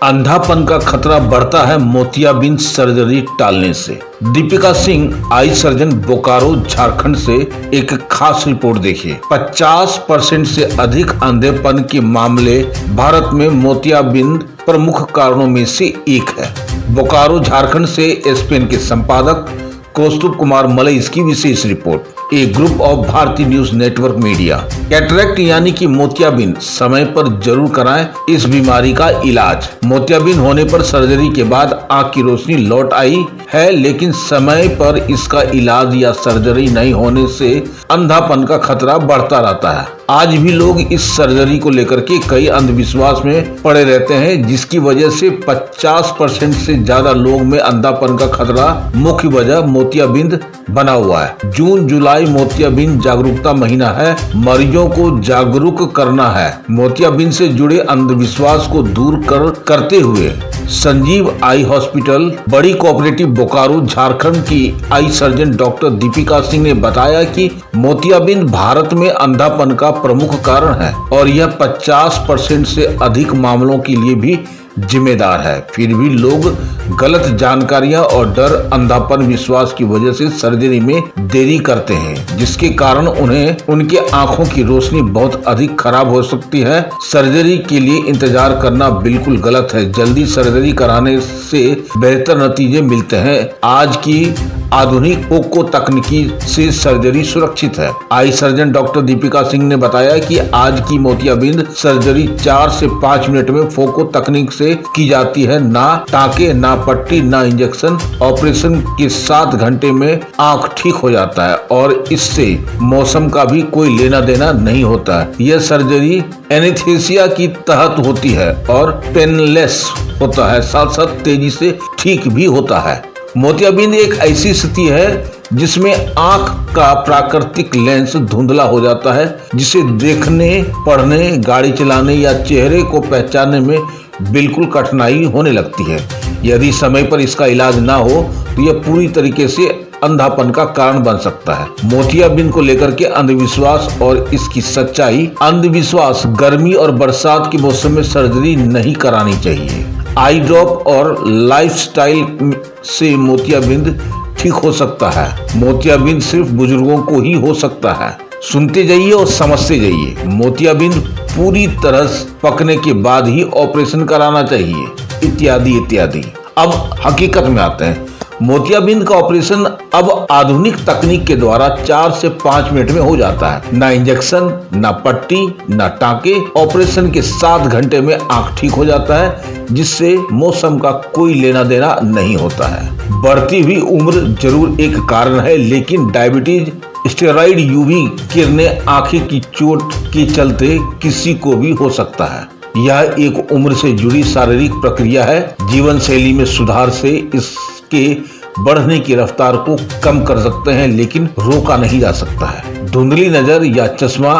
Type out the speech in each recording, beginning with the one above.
अंधापन का खतरा बढ़ता है मोतियाबिंद सर्जरी टालने से। दीपिका सिंह आई सर्जन बोकारो झारखंड से एक खास रिपोर्ट देखिए। 50% से अधिक अंधेपन के मामले भारत में मोतियाबिंद प्रमुख कारणों में से एक है। बोकारो झारखंड से एसपीएन के संपादक कौस्तुभ कुमार मलई इसकी विशेष रिपोर्ट। ए ग्रुप ऑफ भारतीय न्यूज नेटवर्क मीडिया। कैटरेक्ट यानी कि मोतियाबिंद समय पर जरूर कराएं इस बीमारी का इलाज। मोतियाबिंद होने पर सर्जरी के बाद आंख की रोशनी लौट आई है, लेकिन समय पर इसका इलाज या सर्जरी नहीं होने से अंधापन का खतरा बढ़ता रहता है। आज भी लोग इस सर्जरी को लेकर के कई अंधविश्वास में पड़े रहते हैं, जिसकी वजह से 50% से ज्यादा लोग में अंधापन का खतरा मुख्य वजह मोतियाबिंद बना हुआ है। जून जुलाई मोतियाबिंद जागरूकता महीना है। मरीजों को जागरूक करना है। मोतियाबिंद से जुड़े अंधविश्वास को दूर करते हुए संजीव आई हॉस्पिटल बड़ी कोऑपरेटिव बोकारो झारखंड की eye surgeon doctor Deepika Singh ने बताया कि मोतियाबिंद भारत में अंधापन का प्रमुख कारण है और यह 50% से अधिक मामलों के लिए भी जिम्मेदार है। फिर भी लोग गलत जानकारियां और डर, अंधापन विश्वास की वजह से सर्जरी में देरी करते हैं, जिसके कारण उन्हें उनके आंखों की रोशनी बहुत अधिक खराब हो सकती है। सर्जरी के लिए इंतजार करना बिल्कुल गलत है। जल्दी सर्जरी कराने से बेहतर नतीजे मिलते हैं। आज की आधुनिक फोको तकनीकी से सर्जरी सुरक्षित है। Eye surgeon doctor Deepika Singh ने बताया कि आज की मोतियाबिंद सर्जरी 4 से 5 मिनट में फोको तकनीक से की जाती है। ना टाँके, ना पट्टी, ना इंजेक्शन। ऑपरेशन के 7 घंटे में आंख ठीक हो जाता है और इससे मौसम का भी कोई लेना देना नहीं होता है। यह सर्जरी एनेस्थीसिया की तहत होती है और पेनलेस होता है, साथ साथ तेजी से ठीक भी होता है। मोतियाबिंद एक ऐसी स्थिति है जिसमें आंख का प्राकृतिक लेंस धुंधला हो जाता है, जिसे देखने, पढ़ने, गाड़ी चलाने या चेहरे को पहचानने में बिल्कुल कठिनाई होने लगती है। यदि समय पर इसका इलाज ना हो तो यह पूरी तरीके से अंधापन का कारण बन सकता है। मोतियाबिंद को लेकर के अंधविश्वास और इसकी सच्चाई। अंधविश्वास: गर्मी और बरसात के मौसम में सर्जरी नहीं करानी चाहिए। आई ड्रॉप और लाइफस्टाइल से मोतियाबिंद ठीक हो सकता है। मोतियाबिंद सिर्फ बुजुर्गों को ही हो सकता है। सुनते जाइए और समझते जाइए। मोतियाबिंद पूरी तरह पकने के बाद ही ऑपरेशन कराना चाहिए, इत्यादि इत्यादि। अब हकीकत में आते हैं। मोतियाबिंद का ऑपरेशन अब आधुनिक तकनीक के द्वारा 4 से 5 मिनट में हो जाता है। ना इंजेक्शन, ना पट्टी, ना टाँके। ऑपरेशन के 7 घंटे में आंख ठीक हो जाता है, जिससे मौसम का कोई लेना देना नहीं होता है। बढ़ती हुई उम्र जरूर एक कारण है, लेकिन डायबिटीज, स्टेरॉइड, यूवी किरणें, आंखें की चोट के चलते किसी को भी हो सकता है। यह एक उम्र से जुड़ी शारीरिक प्रक्रिया है। जीवन शैली में सुधार से इसके बढ़ने की रफ्तार को कम कर सकते हैं, लेकिन रोका नहीं जा सकता है। धुंधली नजर या चश्मा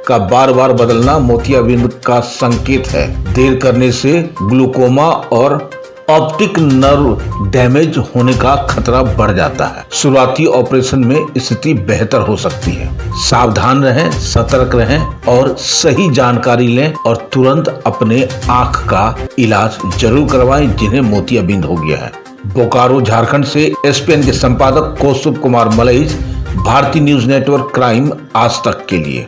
का बार बार बदलना मोतियाबिंद का संकेत है। देर करने से ग्लूकोमा और ऑप्टिक नर्व डैमेज होने का खतरा बढ़ जाता है। शुरुआती ऑपरेशन में स्थिति बेहतर हो सकती है। सावधान रहें, सतर्क रहें और सही जानकारी लें और तुरंत अपने आंख का इलाज जरूर करवाएं जिन्हें मोतियाबिंद हो गया है। बोकारो झारखंड से एसपीएन के संपादक कौस्तुभ कुमार मलई, भारतीय न्यूज नेटवर्क क्राइम आज तक के लिए।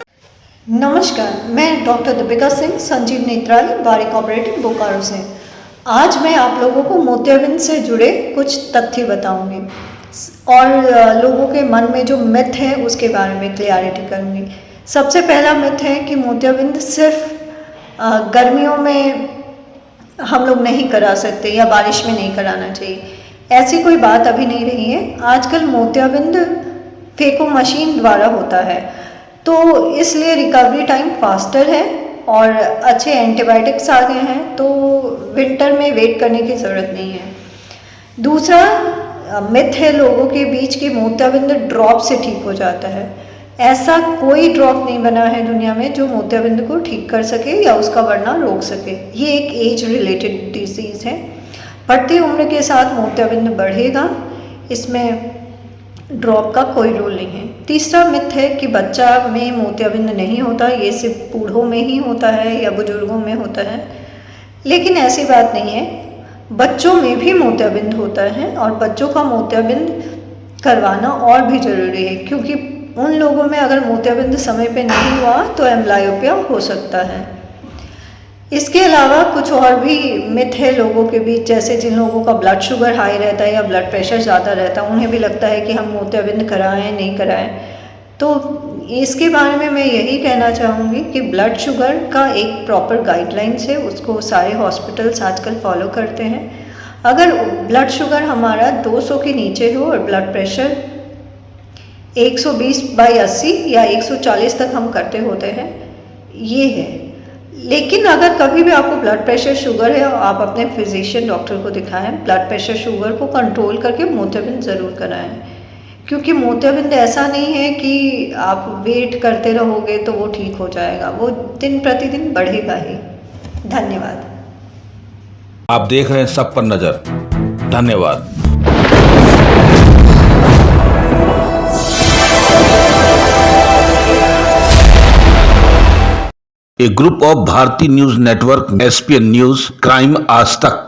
नमस्कार, मैं डॉक्टर दीपिका सिंह, संजीव नेत्रालय, बारी कोऑपरेटिव बोकारो से। आज मैं आप लोगों को मोतियाबिंद से जुड़े कुछ तथ्य बताऊंगी और लोगों के मन में जो मिथ है उसके बारे में क्लियरिटी करूंगी। सबसे पहला मिथ है कि मोतियाबिंद सिर्फ गर्मियों में हम लोग नहीं करा सकते या बारिश में नहीं कराना चाहिए। ऐसी कोई बात अभी नहीं रही है। आजकल मोतियाबिंद फेको मशीन द्वारा होता है, तो इसलिए रिकवरी टाइम फास्टर है और अच्छे एंटीबायोटिक्स आ गए हैं, तो विंटर में वेट करने की ज़रूरत नहीं है। दूसरा मिथ है लोगों के बीच कि मोतियाबिंद ड्रॉप से ठीक हो जाता है। ऐसा कोई ड्रॉप नहीं बना है दुनिया में जो मोतियाबिंद को ठीक कर सके या उसका बढ़ना रोक सके। ये एक एज रिलेटेड डिजीज़ है। बढ़ती उम्र के साथ मोतियाबिंद बढ़ेगा, इसमें ड्रॉप का कोई रोल नहीं है। तीसरा मिथ है कि बच्चा में मोतियाबिंद नहीं होता, ये सिर्फ बूढ़ों में ही होता है या बुजुर्गों में होता है। लेकिन ऐसी बात नहीं है, बच्चों में भी मोतियाबिंद होता है और बच्चों का मोतियाबिंद करवाना और भी ज़रूरी है, क्योंकि उन लोगों में अगर मोतियाबिंद समय पे नहीं हुआ तो एम्ब्लायोपिया हो सकता है। इसके अलावा कुछ और भी मिथ है लोगों के बीच, जैसे जिन लोगों का ब्लड शुगर हाई रहता है या ब्लड प्रेशर ज़्यादा रहता है, उन्हें भी लगता है कि हम मोतियाबिंद कराएं नहीं कराएं। तो इसके बारे में मैं यही कहना चाहूँगी कि ब्लड शुगर का एक प्रॉपर गाइडलाइंस है, उसको सारे हॉस्पिटल्स आजकल फॉलो करते हैं। अगर ब्लड शुगर हमारा 200 के नीचे हो और ब्लड प्रेशर 120/80 या 140 तक हम करते होते हैं, ये है। लेकिन अगर कभी भी आपको ब्लड प्रेशर शुगर है, आप अपने फिजिशियन डॉक्टर को दिखाएं, ब्लड प्रेशर शुगर को कंट्रोल करके मोतियाबिंद ज़रूर कराएं, क्योंकि मोतियाबिंद ऐसा नहीं है कि आप वेट करते रहोगे तो वो ठीक हो जाएगा, वो दिन प्रतिदिन बढ़ेगा ही। धन्यवाद। आप देख रहे हैं सब पर नजर। धन्यवाद। A group of Bharti News Network, SPN News, Crime Aaj तक।